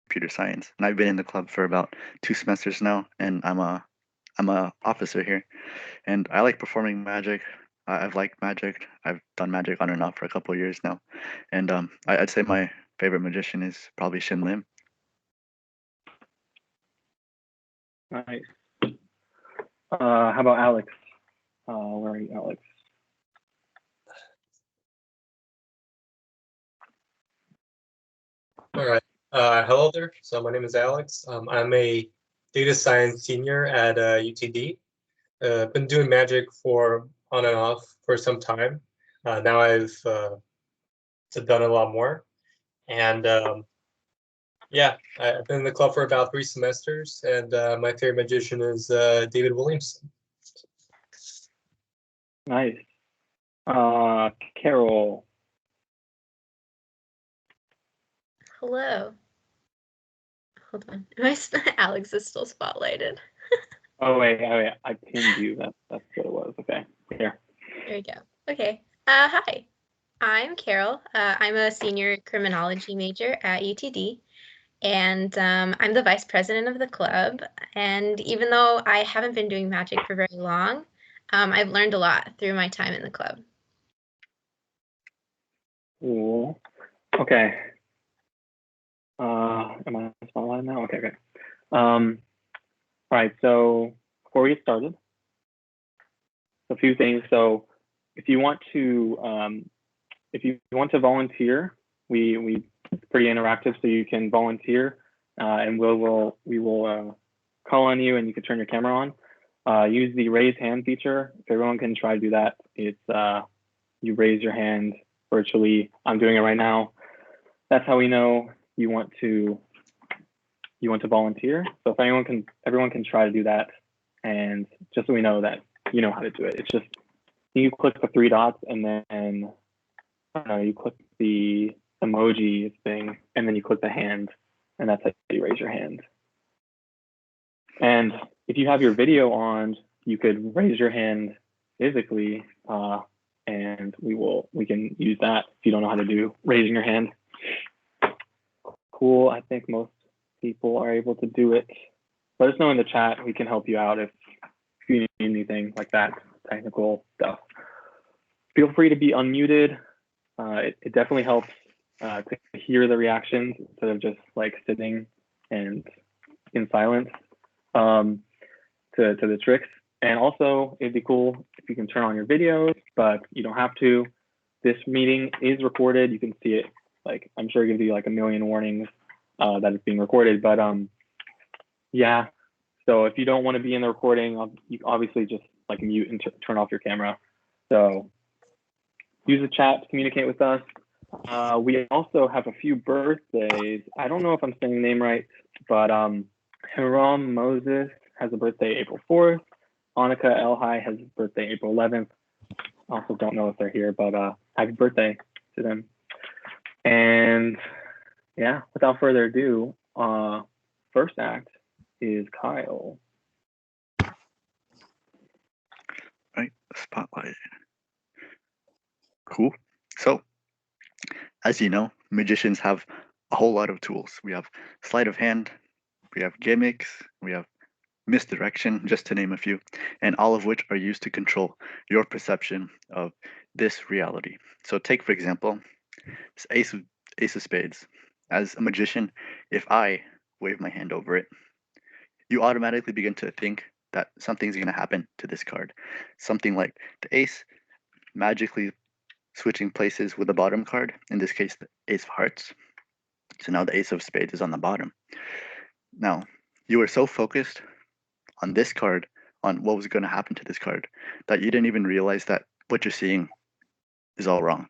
computer science, and I've been in the club for about 2 semesters now, and I'm a officer here, and I like performing magic. I've liked magic. I've done magic on and off for a couple of years now, and I'd say my favorite magician is probably Shin Lim. Nice. How about Alex? Where are you, Alex? All right. Hello there. So my name is Alex. I'm a data science senior at UTD. Been doing magic for on and off for some time. Now I've done a lot more. And yeah, I've been in the club for about 3 semesters. And my favorite magician is David Williamson. Nice. Carol. Hello. Hold on. Alex is still spotlighted. Oh wait, I pinned you. That's what it was. Okay, here. There we go. Okay. Hi. I'm Carol. I'm a senior criminology major at UTD, and I'm the vice president of the club. And even though I haven't been doing magic for very long, I've learned a lot through my time in the club. Cool. Okay. Am I spotlight now? Okay, great. All right, so before we get started, a few things. So if you want to volunteer, we it's pretty interactive, so you can volunteer, and we will call on you, and you can turn your camera on. Use the raise hand feature. If everyone can try to do that, it's you raise your hand virtually. I'm doing it right now. That's how we know you want to volunteer. So if everyone can try to do that, and just so we know that you know how to do it. It's just you click the 3 dots, and then you click the emoji thing, and then you click the hand, and that's how you raise your hand. And if you have your video on, you could raise your hand physically, and we can use that if you don't know how to do raising your hand. Cool. I think most people are able to do it. Let us know in the chat. We can help you out if you need anything like that, technical stuff. Feel free to be unmuted. It definitely helps to hear the reactions instead of just like sitting and in silence to the tricks. And also, it'd be cool if you can turn on your videos, but you don't have to. This meeting is recorded. You can see it. Like, I'm sure it gives you like a million warnings that it's being recorded, but yeah. So if you don't want to be in the recording, you obviously just like mute and turn off your camera. So use the chat to communicate with us. We also have a few birthdays. I don't know if I'm saying the name right, but Hiram Moses has a birthday April 4th. Annika Elhai has a birthday April 11th. Also don't know if they're here, but happy birthday to them. And yeah, without further ado, first act is Kyle. Right, spotlight. Cool. So, as you know, magicians have a whole lot of tools. We have sleight of hand, we have gimmicks, we have misdirection, just to name a few, and all of which are used to control your perception of this reality. So take, for example, this ace of spades. As a magician, if I wave my hand over it, you automatically begin to think that something's going to happen to this card. Something like the ace magically switching places with the bottom card, in this case, the ace of hearts. So now the ace of spades is on the bottom. Now, you were so focused on this card, on what was going to happen to this card, that you didn't even realize that what you're seeing is all wrong.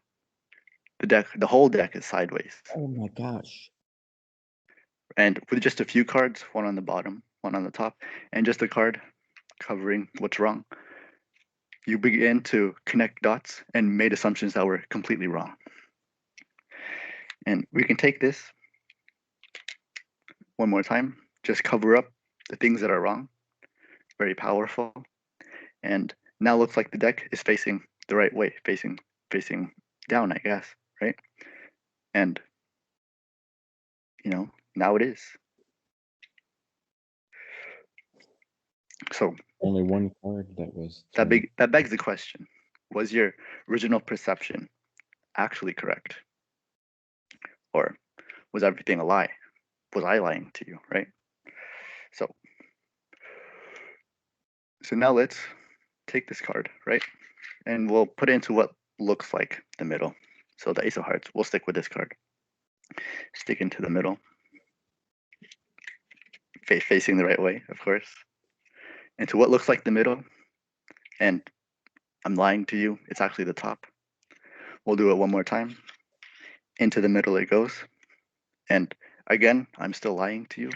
The whole deck is sideways. Oh my gosh. And with just a few cards, one on the bottom, one on the top, and just a card covering what's wrong, you begin to connect dots and made assumptions that were completely wrong. And we can take this one more time, just cover up the things that are wrong. Very powerful. And now looks like the deck is facing the right way, facing down, I guess, right? And now it is. So Only one card that was. that begs the question: was your original perception actually correct, or was everything a lie? Was I lying to you, right? So now let's take this card, right? And we'll put it into what looks like the middle. So the Ace of Hearts, we'll stick with this card. Stick into the middle. Facing the right way, of course. Into what looks like the middle. And I'm lying to you, it's actually the top. We'll do it one more time. Into the middle it goes. And again, I'm still lying to you.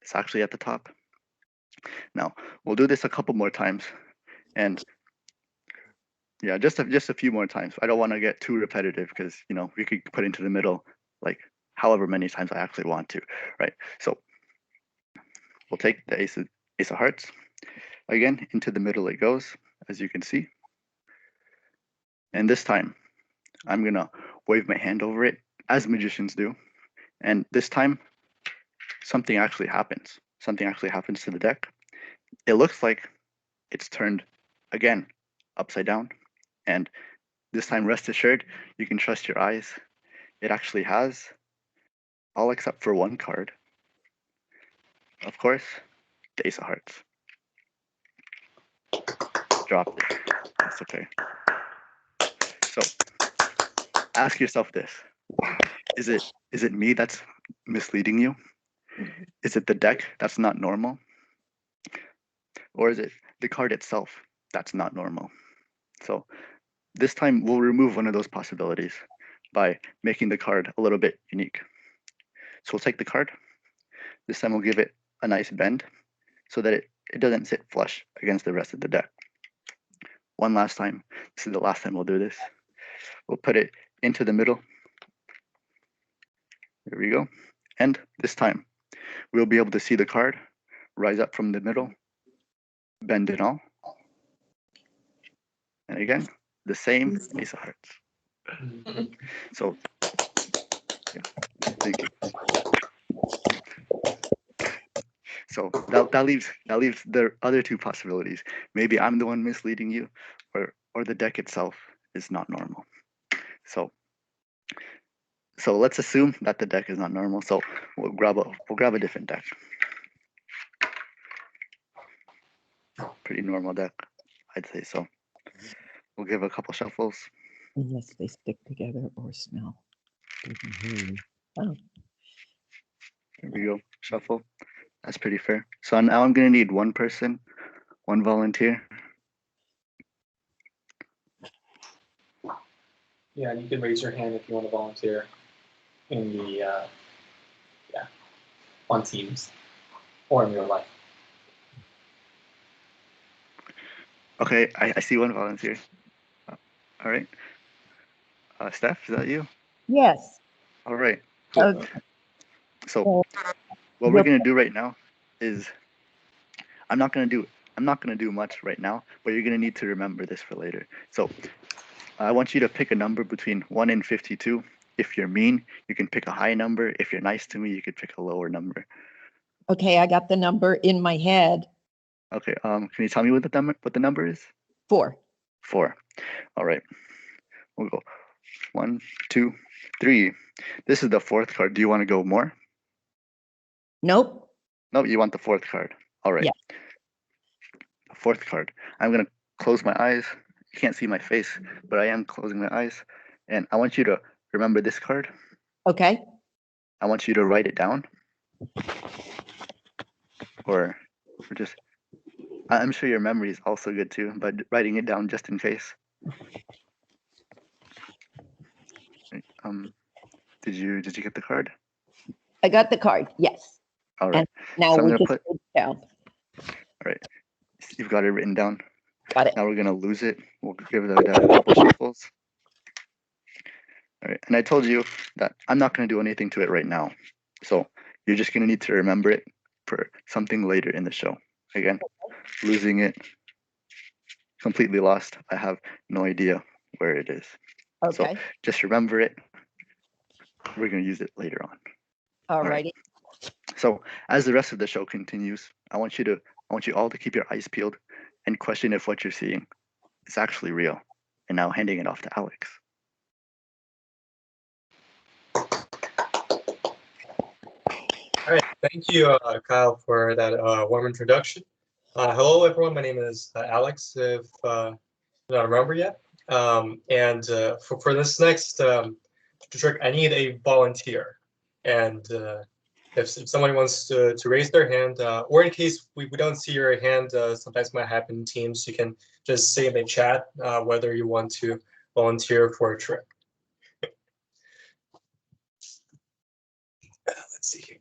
It's actually at the top. Now, we'll do this a couple more times. And yeah, just a few more times. I don't want to get too repetitive because, we could put into the middle like however many times I actually want to, right? So we'll take the Ace of Hearts. Again, into the middle it goes, as you can see. And this time, I'm going to wave my hand over it, as magicians do. And this time, something actually happens. Something actually happens to the deck. It looks like it's turned, again, upside down. And this time, rest assured, you can trust your eyes. It actually has, all except for one card. Of course, the Ace of Hearts. Dropped it. That's okay. So, ask yourself this. Is it me that's misleading you? Is it the deck that's not normal? Or is it the card itself that's not normal? So this time we'll remove one of those possibilities by making the card a little bit unique. So we'll take the card. This time we'll give it a nice bend so that it doesn't sit flush against the rest of the deck. One last time. This is the last time we'll do this. We'll put it into the middle. There we go. And this time we'll be able to see the card rise up from the middle, bend and all. And again, the same Ace of Hearts. So, yeah, thank you. So that leaves the other two possibilities. Maybe I'm the one misleading you, or the deck itself is not normal. So let's assume that the deck is not normal. So we'll grab a different deck. Pretty normal deck, I'd say so. We'll give a couple shuffles. Unless they stick together or smell. Oh, There we go. Shuffle. That's pretty fair. So now I'm gonna need one person, one volunteer. Yeah, you can raise your hand if you want to volunteer in the on Teams or in real life. Okay, I see one volunteer. All right. Steph, is that you? yes. All right. Cool. So what we're gonna do right now is I'm not gonna do much right now, but you're gonna need to remember this for later. So I want you to pick a number between 1 and 52. If you're mean, you can pick a high number. If you're nice to me, you could pick a lower number. Okay, I got the number in my head. Okay. Can you tell me what the number is? 4. 4. All right. We'll go 1, 2, 3. This is the fourth card. Do you want to go more? Nope. No, you want the fourth card. All right. Yeah. The fourth card. I'm gonna close my eyes. You can't see my face, but I am closing my eyes. And I want you to remember this card. Okay. I want you to write it down. Or just, I'm sure your memory is also good too, but writing it down just in case. Did you get the card? I got the card. Yes. All right. And now So I'm we gonna just put. put it down. All right. You've got it written down. Got it. Now we're gonna lose it. We'll give it a couple shuffles. All right. And I told you that I'm not gonna do anything to it right now. So you're just gonna need to remember it for something later in the show. Again, losing it, completely lost. I have no idea where it is. Okay. So just remember it. We're gonna use it later on. Alrighty. So as the rest of the show continues, I want you all to keep your eyes peeled and question if what you're seeing is actually real. And now handing it off to Alex. All right, thank you, Kyle, for that warm introduction. Hello, everyone. My name is Alex, if you don't remember yet. And for this next trick, I need a volunteer. And if someone wants to raise their hand, or in case we don't see your hand, sometimes might happen in teams, you can just say in the chat whether you want to volunteer for a trick. Let's see here.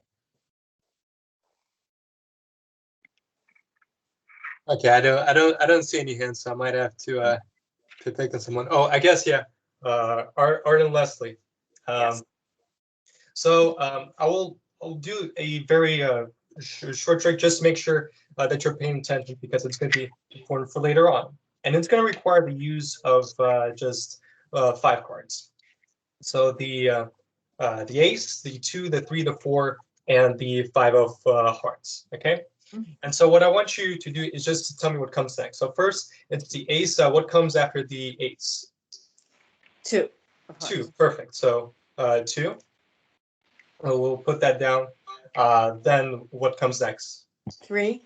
Okay, I don't see any hands, so I might have to pick on someone. Oh, I guess yeah. Arden Leslie. Yes. So I'll do a very short trick just to make sure that you're paying attention, because it's going to be important for later on, and it's going to require the use of just 5 cards. So the ace, the 2, the 3, the 4, and the 5 of hearts. Okay. And so what I want you to do is just to tell me what comes next. So first, it's the ace. What comes after the ace? 2. 2. Perfect. So 2. We'll put that down. Then what comes next? 3.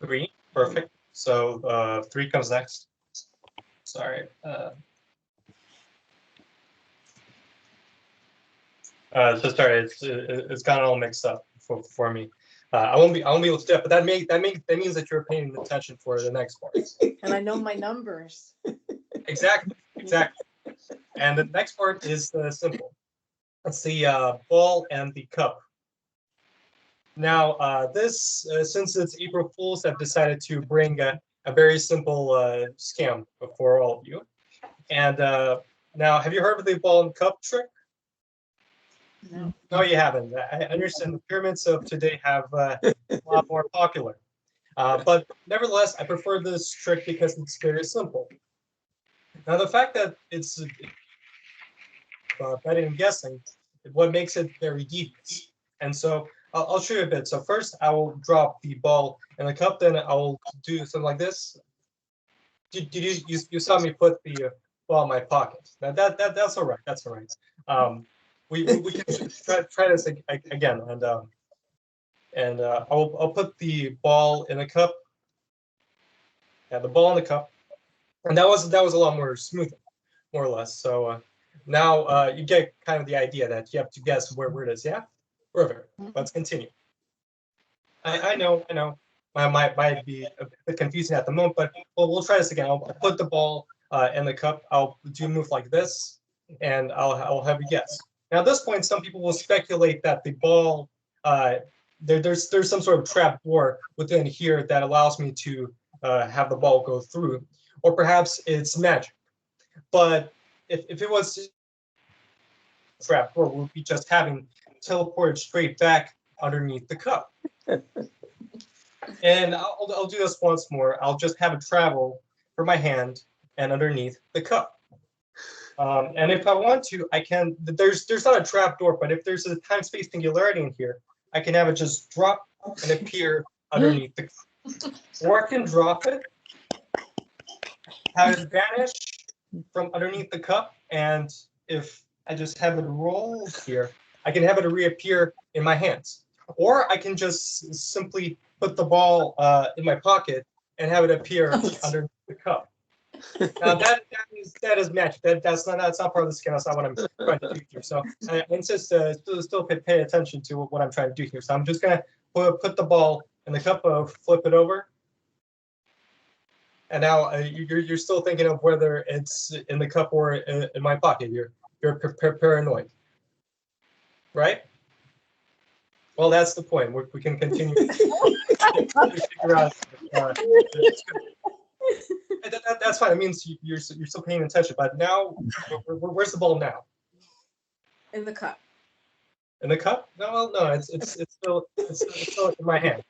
3. Perfect. So 3 comes next. Sorry. So sorry, it's gotten all mixed up for me. I won't be able to do it, but that means that you're paying attention for the next part. And I know my numbers. Exactly. And the next part is simple. It's the ball and the cup. Now, this since it's April Fools, I've decided to bring a very simple scam for all of you. And now, have you heard of the ball and cup trick? No. No, you haven't. I understand the pyramids of today have a lot more popular. But nevertheless, I prefer this trick because it's very simple. Now, the fact that it's betting and guessing, what makes it very devious. And so I'll show you a bit. So first, I will drop the ball in the cup. Then I will do something like this. Did you saw me put the ball in my pocket? Now that's all right. That's all right. We can try this again, and I'll put the ball in the cup. Yeah, the ball in the cup, and that was a lot more smooth, more or less. So now you get kind of the idea that you have to guess where it is. Yeah, perfect. Let's continue. I know, might be a bit confusing at the moment, but we'll try this again. I'll put the ball in the cup. I'll do a move like this, and I'll have you guess. Now, at this point, some people will speculate that the ball, there's some sort of trap door within here that allows me to have the ball go through, or perhaps it's magic. But if it was trap door, we'll be just having teleported straight back underneath the cup. And I'll do this once more. I'll just have it travel from my hand and underneath the cup. And if I want to, I can. There's not a trap door, but if there's a time-space singularity in here, I can have it just drop and appear underneath the cup. Or I can drop it, have it vanish from underneath the cup, and if I just have it roll here, I can have it reappear in my hands. Or I can just simply put the ball in my pocket and have it appear underneath the cup. Now that is magic. That's not part of the scam. That's not what I'm trying to do here. So I insist still pay attention to what I'm trying to do here. So I'm just gonna put the ball in the cup, flip it over, and now you're still thinking of whether it's in the cup or in my pocket. You're paranoid, right? Well, that's the point. We can continue to figure out. That's fine. It means you're still paying attention. But now, where's the ball now? In the cup. In the cup? No, it's still in my hand.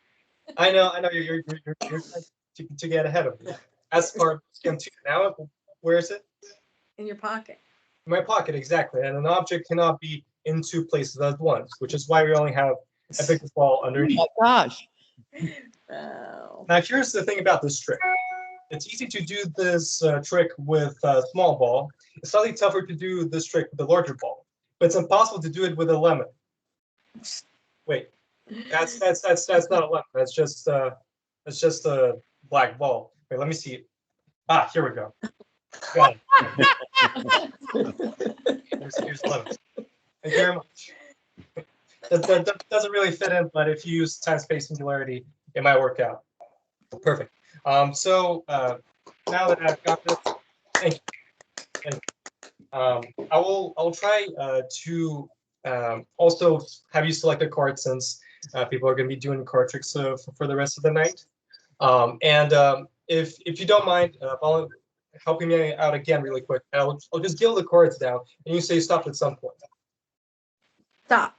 I know. You're trying to get ahead of me. That's part of scam 2. Now, where is it? In your pocket. In my pocket, exactly. And an object cannot be into places at once, which is why we only have a big ball Oh underneath. my gosh. Wow. Now, here's the thing about this trick. It's easy to do this trick with a small ball. It's slightly tougher to do this trick with a larger ball, but it's impossible to do it with a lemon. Wait, that's not a lemon. That's just a black ball. Wait, let me see. Ah, here we go. Got it. Here's lemons. Thank you very much. That doesn't really fit in, but if you use time-space singularity, it might work out. Perfect. So now that I've got this, thank you. I will try to also have you select a card, since people are going to be doing card tricks for the rest of the night. If you don't mind helping me out again really quick, I'll just deal the cards down, and you say stop at some point. Stop.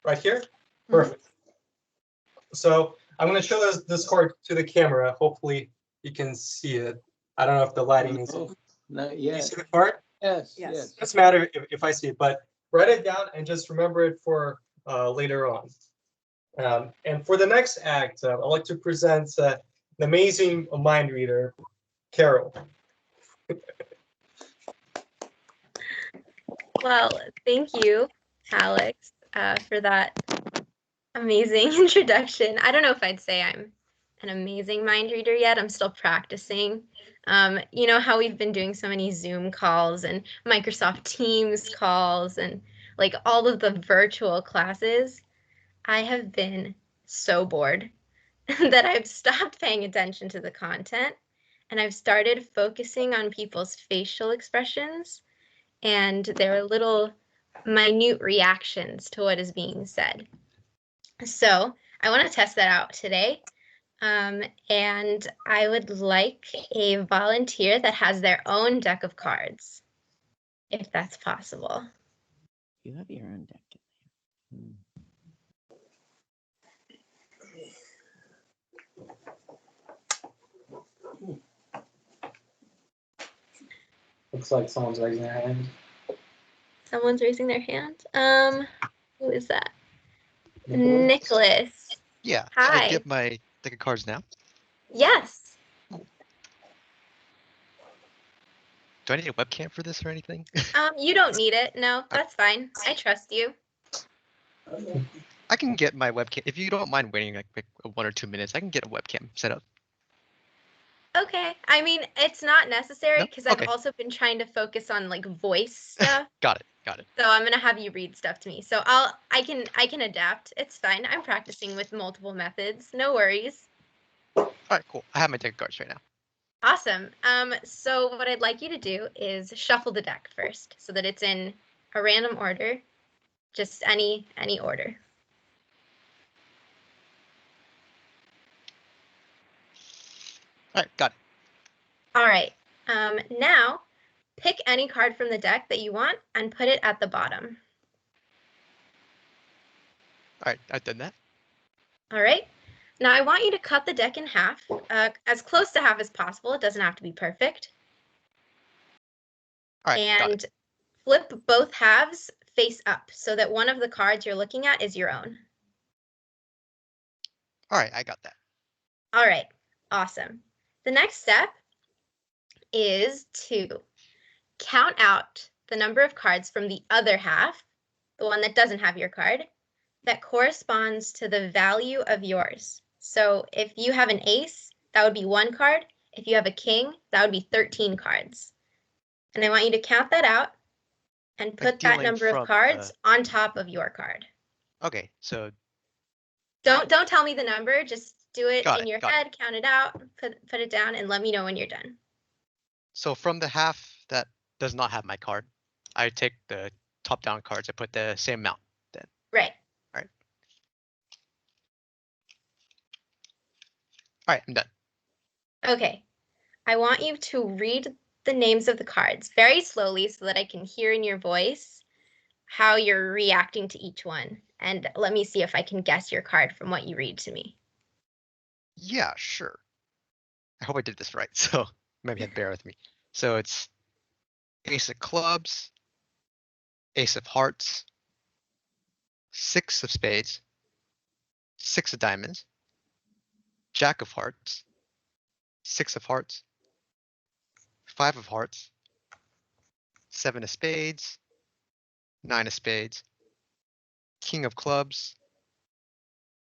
Right here? Perfect. So I'm going to show this card to the camera. Hopefully you can see it. I don't know if the lighting is. Not You yet. see the card? Yes, Yes. yes. It doesn't matter if I see it, but write it down and just remember it for later on. And for the next act, I'd like to present an amazing mind reader, Carol. Well, thank you, Alex, for that amazing introduction. I don't know if I'd say I'm an amazing mind reader yet. I'm still practicing. You know how we've been doing so many Zoom calls and Microsoft Teams calls and like all of the virtual classes. I have been so bored that I've stopped paying attention to the content and I've started focusing on people's facial expressions and their little minute reactions to what is being said. So I want to test that out today. And I would like a volunteer that has their own deck of cards, if that's possible. You have your own deck. Hmm. Looks like someone's raising their hand. Someone's raising their hand. Who is that? Nicholas. Yeah. Hi. Should I get my deck of cards now? Yes. Do I need a webcam for this or anything? You don't need it. No, that's fine. I trust you. I can get my webcam. If you don't mind waiting like 1 or 2 minutes, I can get a webcam set up. Okay. I mean, it's not necessary No? because Okay. I've also been trying to focus on like voice stuff. Got it. Got it. So I'm gonna have you read stuff to me. So I can adapt. It's fine. I'm practicing with multiple methods. No worries. All right, cool. I have my deck of cards right now. Awesome. So what I'd like you to do is shuffle the deck first so that it's in a random order. Just any order. All right, got it. All right. Now pick any card from the deck that you want and put it at the bottom. All right, I've done that. All right. Now I want you to cut the deck in half, as close to half as possible. It doesn't have to be perfect. All right, got And it. flip both halves face up so that one of the cards you're looking at is your own. All right, I got that. All right. Awesome. The next step is to count out the number of cards from the other half, the one that doesn't have your card, that corresponds to the value of yours. So if you have an ace, that would be 1 card. If you have a king, that would be 13 cards. And I want you to count that out and put that dealing number of from cards on top of your card. Okay, so Don't tell me the number, just do it Got in it, your got head, count it out, put it down, and let me know when you're done. so from the half that does not have my card, I take the top down cards. I put the same amount then. Right. All right, I'm done. Okay. I want you to read the names of the cards very slowly so that I can hear in your voice how you're reacting to each one. And let me see if I can guess your card from what you read to me. Yeah, sure. I hope I did this right. So maybe you had to bear with me. So it's Ace of Clubs, Ace of Hearts, 6 of spades, 6 of diamonds, Jack of hearts, 6 of hearts, 5 of hearts, 7 of spades, 9 of spades, King of clubs,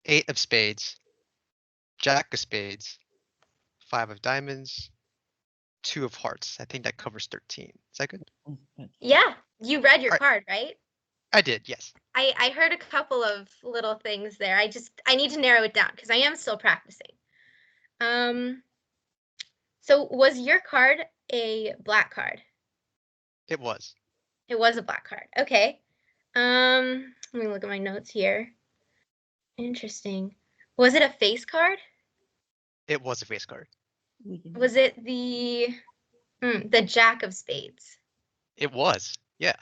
8 of spades, Jack of spades, 5 of diamonds, 2 of hearts. I think that covers 13. Is that good? Yeah, you read your Alright. card, right? I did, yes. I heard a couple of little things there. I need to narrow it down because I am still practicing. So was your card a black card? It was. It was a black card. Okay. Let me look at my notes here. Interesting. Was it a face card? It was a face card. Was it the Jack of spades? It was. Yeah.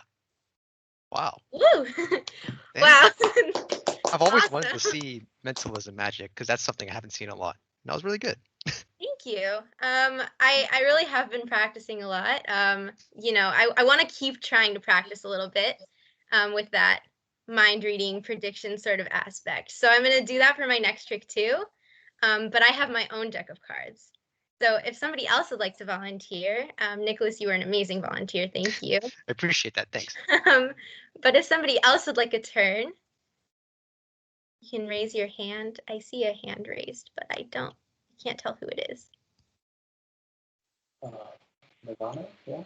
Wow. Woo! Dang. Wow. I've always wanted to Awesome. see mentalism magic because that's something I haven't seen a lot. And that was really good. Thank you. I really have been practicing a lot. You know, I want to keep trying to practice a little bit with that mind reading prediction sort of aspect. So I'm going to do that for my next trick too. But I have my own deck of cards. So if somebody else would like to volunteer, Nicholas, you were an amazing volunteer. Thank you. I appreciate that. Thanks. But if somebody else would like a turn, you can raise your hand. I see a hand raised, but I can't tell who it is. Nirvana, yeah.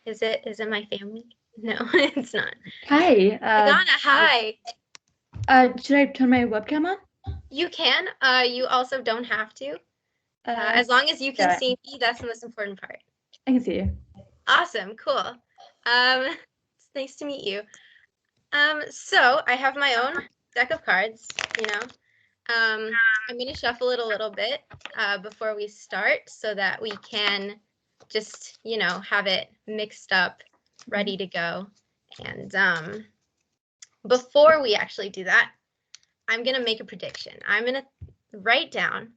Is it my family? No, it's not. Hi. Madonna, hi. Should I turn my webcam on? You can. You also don't have to. As long as you can yeah. see me, that's the most important part. I can see you. Awesome, cool. It's nice to meet you. So I have my own deck of cards, you know. I'm gonna shuffle it a little bit before we start so that we can just, you know, have it mixed up, ready to go. And before we actually do that, I'm gonna make a prediction. I'm gonna write down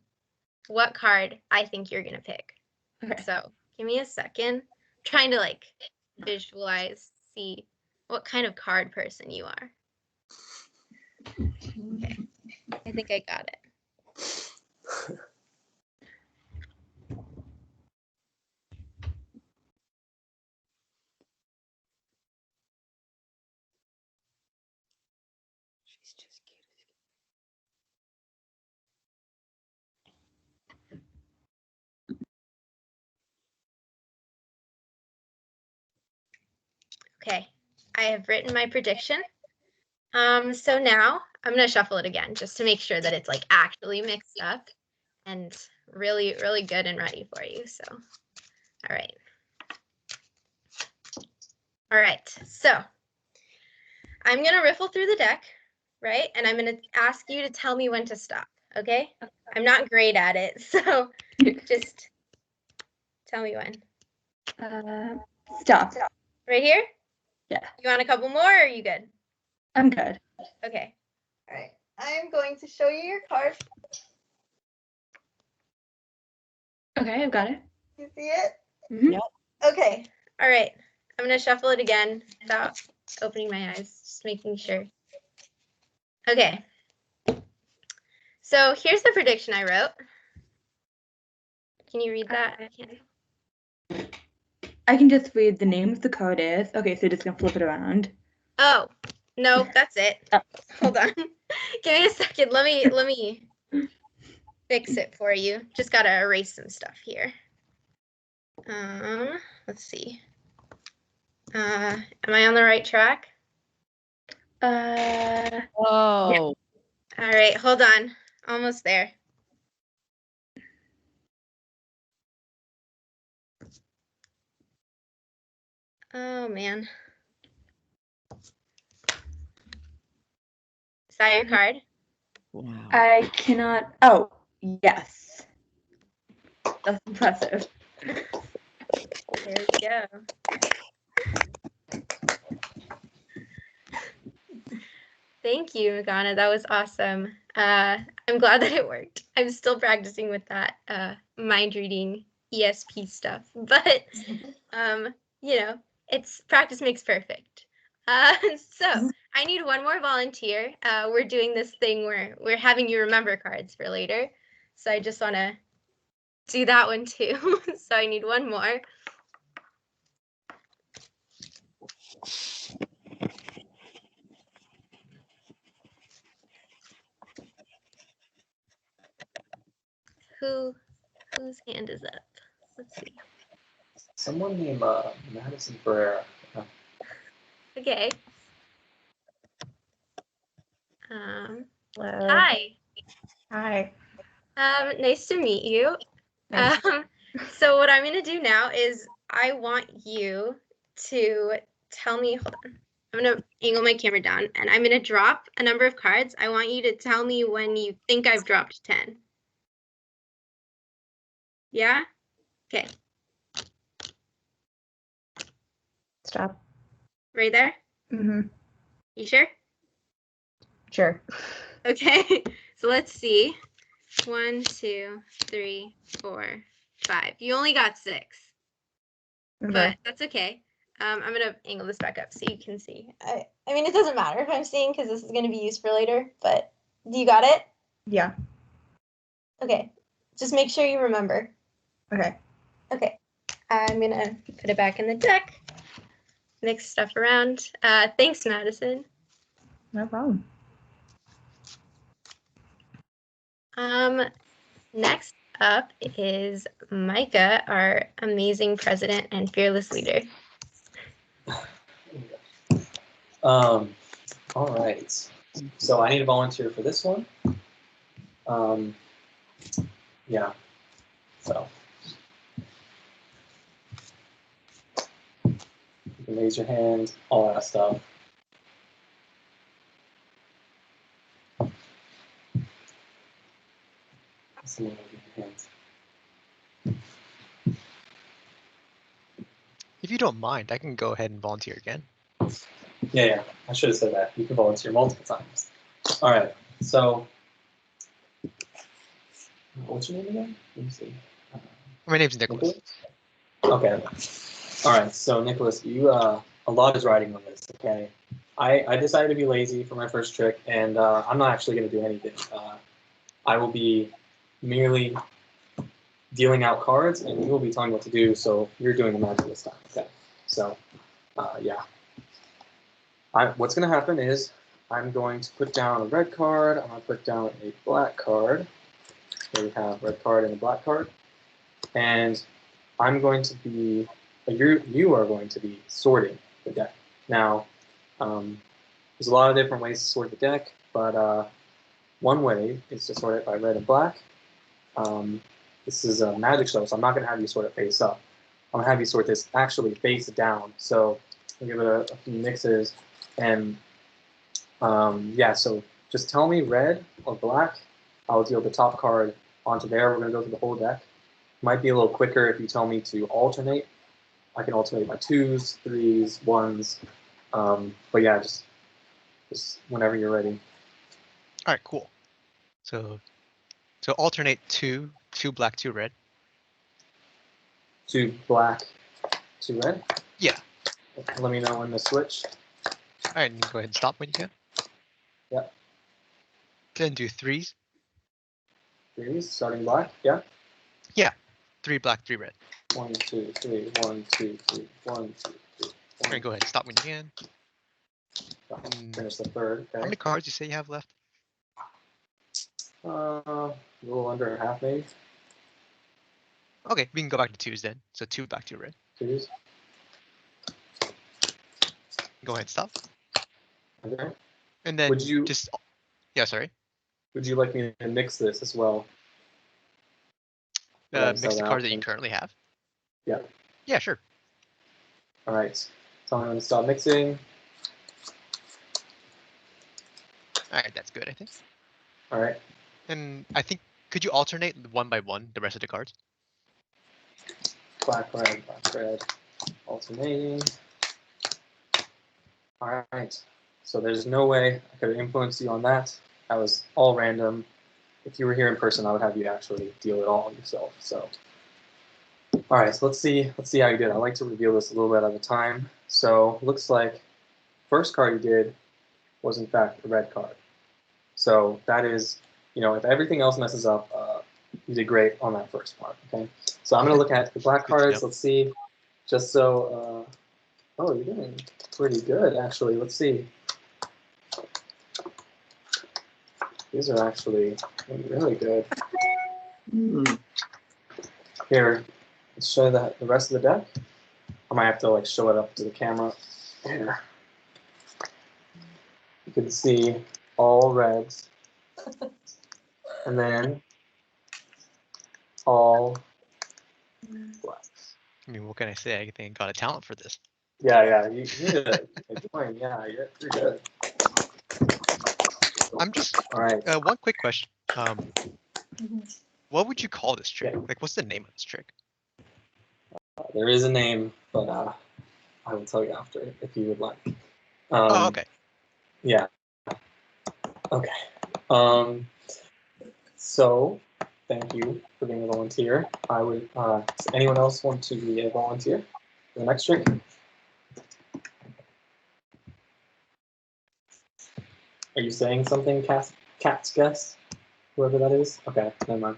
what card I think you're gonna pick. Okay. So give me a second. I'm trying to like visualize, see what kind of card person you are. Okay, I think I got it. She's just cute. Okay, I have written my prediction. So now I'm gonna shuffle it again just to make sure that it's like actually mixed up and really, really good and ready for you. So, all right. All right, so I'm gonna riffle through the deck, right? And I'm gonna ask you to tell me when to stop, okay? I'm not great at it, so just tell me when. Stop. Right here? Yeah. You want a couple more or are you good? I'm good. Okay. All right. I'm going to show you your card. Okay, I've got it. You see it? Mhm. Yep. Okay. All right. I'm going to shuffle it again without opening my eyes, just making sure. Okay. So here's the prediction I wrote. Can you read that? I can't. I can just read the name of the card is. Okay, so just gonna flip it around. Oh, no, that's it. Oh. Hold on. Give me a second. Let me fix it for you. Just gotta erase some stuff here. Let's see. Am I on the right track? Oh. All right, hold on. Almost there. Oh man. Is that your card? Wow. I cannot. Oh, yes. That's impressive. There we go. Thank you, Magana. That was awesome. I'm glad that it worked. I'm still practicing with that mind reading ESP stuff, but you know, it's practice makes perfect. So I need one more volunteer. We're doing this thing where we're having you remember cards for later. So I just want to do that one too. So I need one more. Whose hand is up? Let's see. Someone named Madison Ferreira. Okay. Hello. Hi. Hi. Nice to meet you. Nice. So what I'm gonna do now is I want you to tell me, hold on. I'm gonna angle my camera down and I'm gonna drop a number of cards. I want you to tell me when you think I've dropped 10. Yeah? Okay. Stop. Right there? Mm-hmm. You sure? Sure. Okay. So let's see. 1, 2, 3, 4, 5. You only got 6. But that's okay. I'm gonna angle this back up so you can see. I mean, it doesn't matter if I'm seeing because this is gonna be used for later. But do you got it? Yeah. Okay. Just make sure you remember. Okay. Okay. I'm gonna put it back in the deck. Mix stuff around. Thanks, Madison. No problem. Next up is Micah, our amazing president and fearless leader. All right. So I need a volunteer for this one. Yeah. So you can raise your hand, all that stuff. Someone raise your hand. If you don't mind, I can go ahead and volunteer again. Yeah. I should have said that. You can volunteer multiple times. All right. So what's your name again? Let me see. My name's Nicholas. Okay. All right. So Nicholas, you a lot is riding on this. Okay. I decided to be lazy for my first trick, and I'm not actually going to do anything. I will be merely dealing out cards, and you will be telling me what to do. So you're doing the magic this time. Okay. So yeah. What's going to happen is I'm going to put down a red card. I'm going to put down a black card. So we have red card and a black card, and I'm going to be, you are going to be sorting the deck. Now, there's a lot of different ways to sort the deck, but one way is to sort it by red and black. This is a magic show, so I'm not going to have you sort it face up. I'm going to have you sort this actually face down. So I'll give it a few mixes, and yeah, so just tell me red or black. I'll deal the top card onto there. We're going to go through the whole deck. Might be a little quicker if you tell me to alternate. I can alternate by 2s, 3s, 1s. But yeah, just whenever you're ready. All right, cool. So alternate two black, 2 red. 2 black, 2 red. Yeah. Let me know when to switch. All right, and go ahead and stop when you can. Yep. Then do 3s. 3s, starting black. Yeah. Yeah. 3 black, 3 red. 1, 2, 3. 1, 2, 3. 1, 2, 3. All right, go ahead and stop when you can. Finish the third. Okay. How many cards do you say you have left? A little under half, maybe. Okay, we can go back to 2s then. So 2 black, 2 red. 2s. Go ahead and stop. Okay. And then Would you just, yeah, sorry. Would you like me to mix this as well? Mix the cards that you currently have? Yeah. Yeah, sure. All right. So I'm going to stop mixing. All right, that's good, I think. All right. And I think, could you alternate one by one the rest of the cards? Black, red, alternating. All right. So there's no way I could have influenced you on that. That was all random. If you were here in person, I would have you actually deal it all yourself. So, all right. So let's see how you did. I like to reveal this a little bit at a time. So looks like first card you did was in fact a red card. So that is, if everything else messes up, you did great on that first part. Okay. So I'm gonna look at the black cards. Let's see. Just so. Oh, you're doing pretty good actually. Let's see. These are actually really good. Here, let's show the rest of the deck. I might have to like show it up to the camera. Here. You can see all reds. And then all blacks. I mean, what can I say? I think I got a talent for this. Yeah, you need to join. Yeah, you're good. I'm just, All right. one quick question. What would you call this trick? Yeah. Like, what's the name of this trick? There is a name, but I will tell you after if you would like. Oh, okay. Yeah. Okay. So, thank you for being a volunteer. I would. Does anyone else want to be a volunteer for the next trick? Are you saying something, Cat's guess? Whoever that is? Okay, never mind.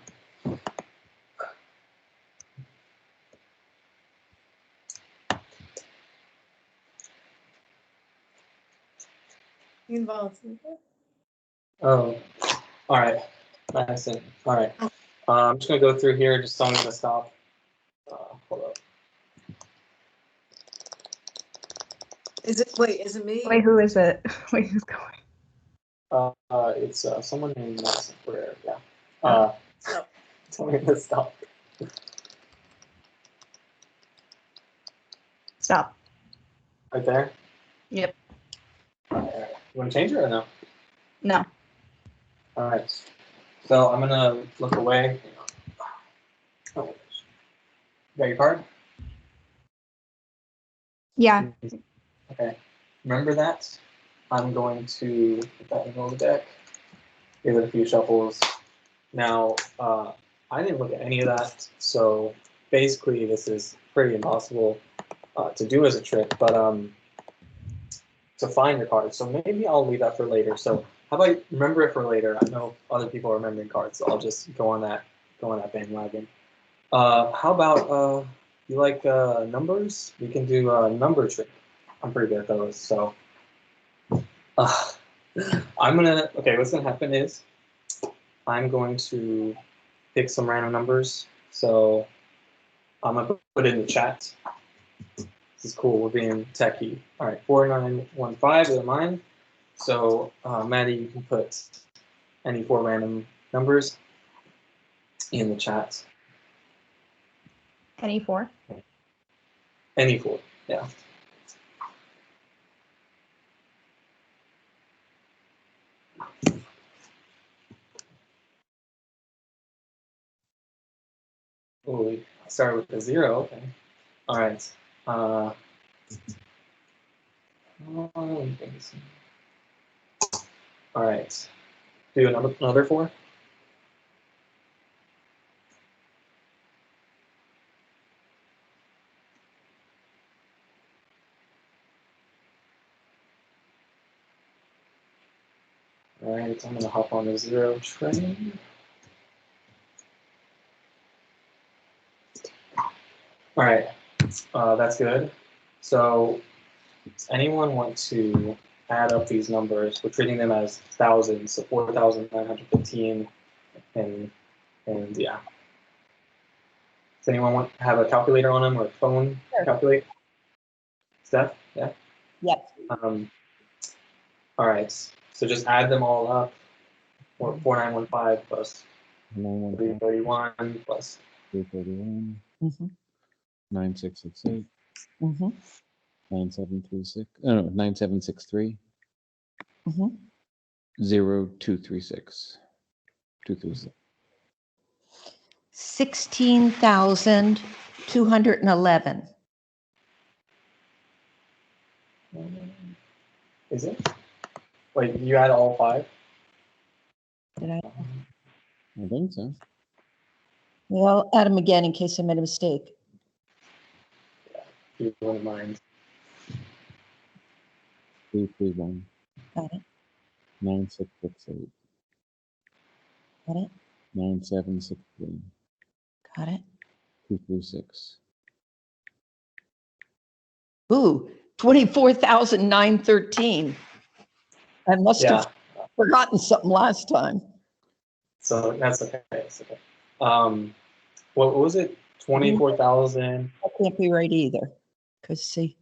You involved. Oh, all right. Nice. All right. I'm just going to go through here. Just tell me to stop. Hold up. Is it me? Wait, who is it? Wait, who's going? It's someone named Madison Pereira. Yeah. Stop. Tell me to stop. Stop. Right there? Yep. All right. You want to change it or no? No. All right. So I'm going to look away. Oh, you got your card? Yeah. Okay. Remember that. I'm going to put that in the middle of the deck. Give it a few shuffles. Now, I didn't look at any of that, so basically this is pretty impossible to do as a trick, but to find your cards. So maybe I'll leave that for later. So how about you remember it for later? I know other people are remembering cards, so I'll just go on that bandwagon. How about you like numbers? We can do a number trick. I'm pretty good at those. So okay, what's gonna happen is I'm going to pick some random numbers. So I'm gonna put it in the chat. This is cool. We're being techie. All right, 4915 is mine. So Maddie, you can put any 4 random numbers in the chat. Any 4? Any 4, yeah. Oh, we started with a 0. Okay. All right. All right. Do another 4. All right. I'm gonna hop on the 0 train. All right. That's good. So, does anyone want to add up these numbers? We're treating them as thousands, so 4,915, and yeah. Does anyone want to have a calculator on them or a phone calculate? Steph, yeah. Yep. All right. So just add them all up. Or 4915 plus 331 plus 331, Mm-hmm. 9668, Mm-hmm. 9736. Oh, no, 9763, Mm-hmm. 0236. 236. 16,211. Is it? Wait, you add all 5? Did I? I think so. Well, I'll add them again in case I made a mistake. If you wouldn't mind. 331. Got it. 9668. Got it. 9763. Got it. 236. Ooh, 24,913. I must Yeah. have forgotten something last time. So that's okay. That's okay. What was it? 24,000. That can't be right either. Because see.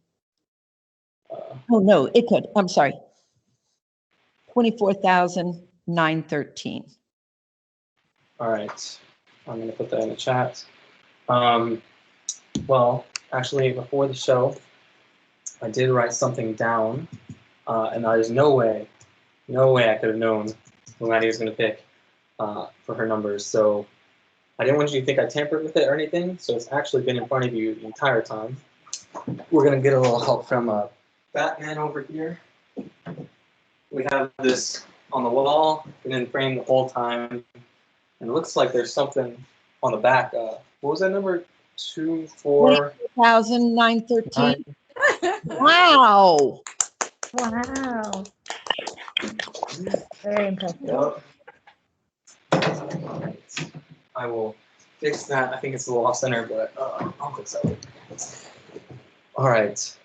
Oh, no, it could. I'm sorry. 24,913. All right. I'm going to put that in the chat. Well, actually, before the show, I did write something down, and there's no way I could have known who Maddie was going to pick for her numbers. So I didn't want you to think I tampered with it or anything. So it's actually been in front of you the entire time. We're going to get a little help from Batman over here. We have this on the wall, been in frame the whole time. And it looks like there's something on the back. What was that number? 24,913. Wow. Wow. Very impressive. Yep. I will fix that. I think it's a little off center, but I'll fix that. All right.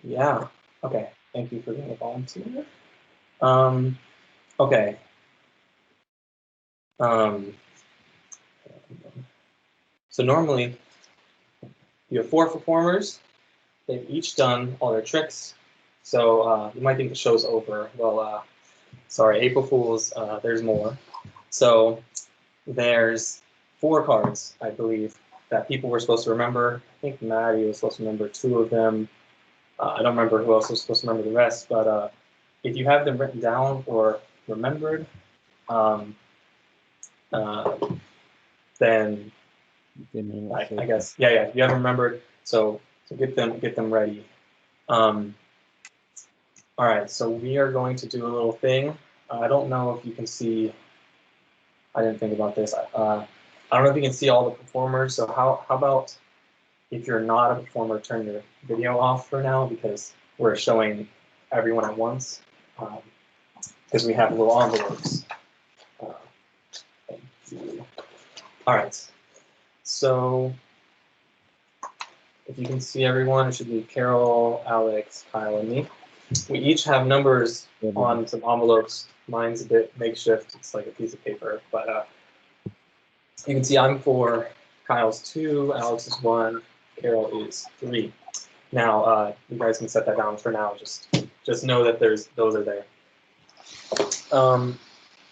Yeah. Okay. Thank you for being a volunteer. Okay. So normally you have 4 performers. They've each done all their tricks. So you might think the show's over. Well, sorry, April Fools, there's more. So there's 4 cards, I believe, that people were supposed to remember. I think Maddie was supposed to remember 2 of them. I don't remember who else was supposed to remember the rest, but if you have them written down or remembered, then I guess, yeah, you have remembered, so get them ready. All right, so we are going to do a little thing. I don't know if you can see, I didn't think about this. I don't know if you can see all the performers, so how about if you're not a performer, turn your video off for now, because we're showing everyone at once, because we have little envelopes. Thank you. All right, so if you can see everyone, it should be Carol, Alex, Kyle, and me. We each have numbers on some envelopes. Mine's a bit makeshift. It's like a piece of paper, but you can see I'm 4, Kyle's 2, Alex is 1, Carol is 3. Now, you guys can set that down for now. Just know that those are there.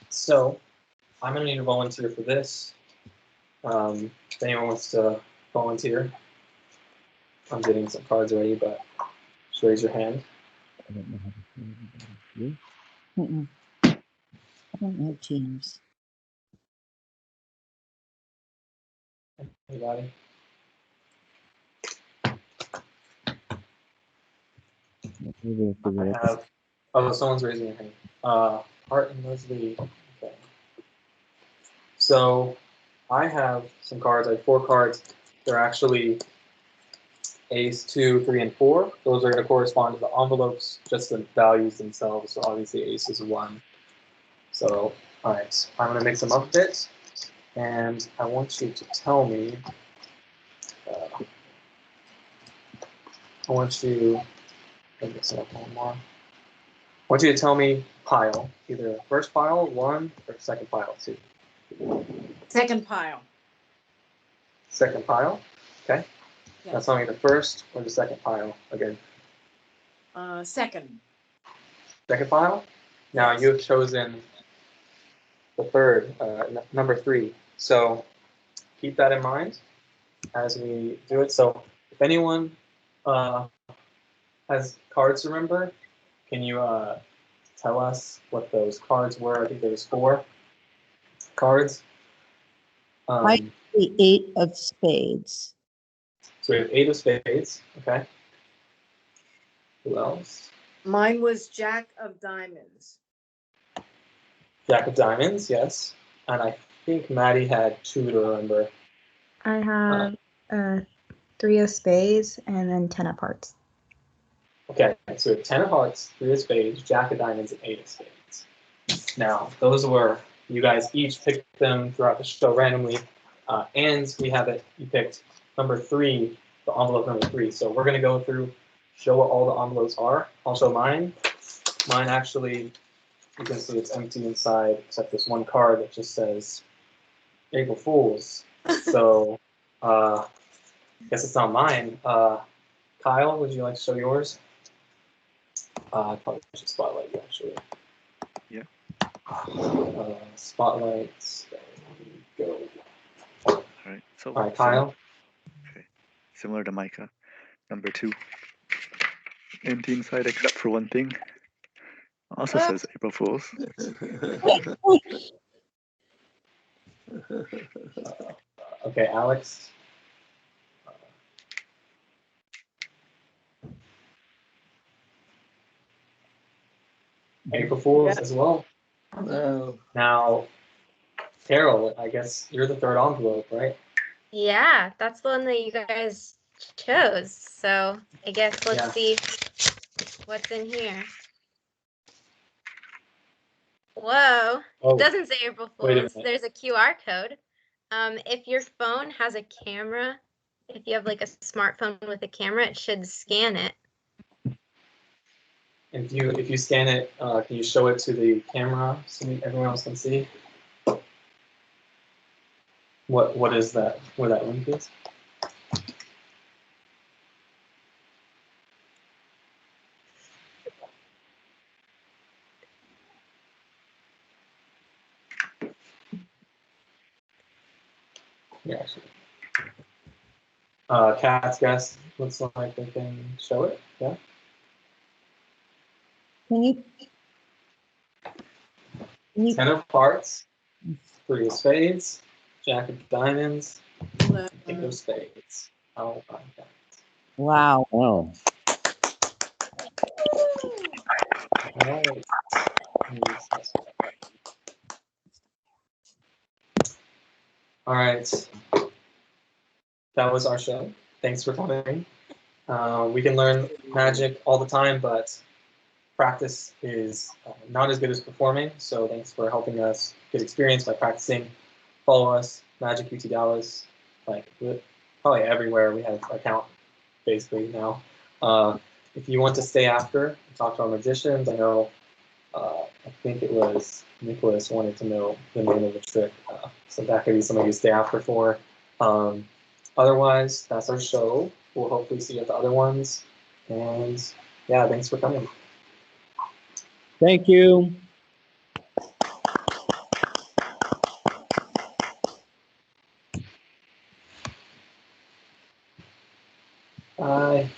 So I'm gonna need a volunteer for this. If anyone wants to volunteer, I'm getting some cards ready, but just raise your hand. I don't know how to see everybody. Mm-mm. I don't know Teams. Anybody? Maybe I'll figure I it out. have. Oh, someone's raising their hand. Art and Leslie. Okay. So I have some cards. I have 4 cards. They're actually Ace, 2, 3, and 4. Those are going to correspond to the envelopes, just the values themselves. So obviously Ace is 1. So, all right, I'm going to mix them up a bit, and I want you to tell me. I want you. Let me mix it up one more. I want you to tell me pile, either first pile, 1, or second pile, 2. Second pile. Second pile, okay. Yeah. That's telling me the first or the second pile again. Second. Second pile. Now Yes. you have chosen the third, number 3. So keep that in mind as we do it. So if anyone has cards to remember, can you tell us what those cards were? I think there was 4 cards. The 8 of spades. So we have 8 of spades. Okay. Who else? Mine was Jack of diamonds. Jack of diamonds, yes. And I think Maddie had 2 to remember. I have 3 of spades and then 10 of hearts. Okay, so we have 10 of hearts, 3 of spades, jack of diamonds, and 8 of spades. Now, those were, you guys each picked them throughout the show randomly, and we have it, you picked number 3, the envelope number 3. So we're going to go through, show what all the envelopes are. I'll show mine. Mine actually, you can see it's empty inside, except this one card that just says April Fools. So, I guess it's not mine. Kyle, would you like to show yours? I probably should spotlight you, actually. Yeah. Spotlights. There we go. All right. So. All right, Kyle. Okay. Similar to Micah. Number 2. Empty inside except for one thing. Also says April Fools. Okay, Alex. April Fools as well. No. Now, Carol, I guess you're the third envelope, right? Yeah, that's the one that you guys chose. So I guess let's see what's in here. Whoa, it doesn't say April Fools. There's a QR code. If your phone has a camera, if you have like a smartphone with a camera, it should scan it. If you scan it, can you show it to the camera so everyone else can see? What is that? Where that link is? Yeah. Cat's guess looks like they can show it. Yeah. Can you? 10 of hearts, 3 of spades, jack of diamonds, 8 of spades. Oh my God. Wow. Oh. All right. All right. That was our show. Thanks for coming. We can learn magic all the time, but practice is not as good as performing. So thanks for helping us get experience by practicing. Follow us, Magic UT Dallas, like probably everywhere. We have an account basically now. If you want to stay after and talk to our magicians, I know, I think it was Nicholas wanted to know the name of the trick. So that could be something you stay after for. Otherwise, that's our show. We'll hopefully see you at the other ones. And yeah, thanks for coming. Thank you. Bye.